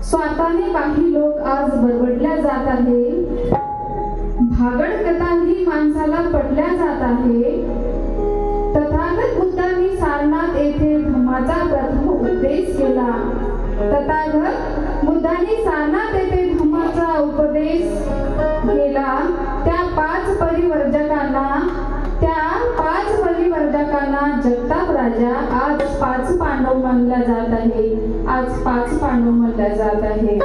स्वतःने काही लोक आज बरबडल्या जात आहे, भागड कथाही माणसाला पडल्या जात आहे। तथागत बुद्धांनी सारनाथ येथे धम्माचा प्रथम उपदेश केला। तथागत बुद्धांनी सारनाथ येथे धम्माचा उपदेश केला। त्या पाच परिवर्जकांना जगताप राजा आज पाच पांडव मानल्या जात आहे। आज पाच पांडव मानल्या जात आहे।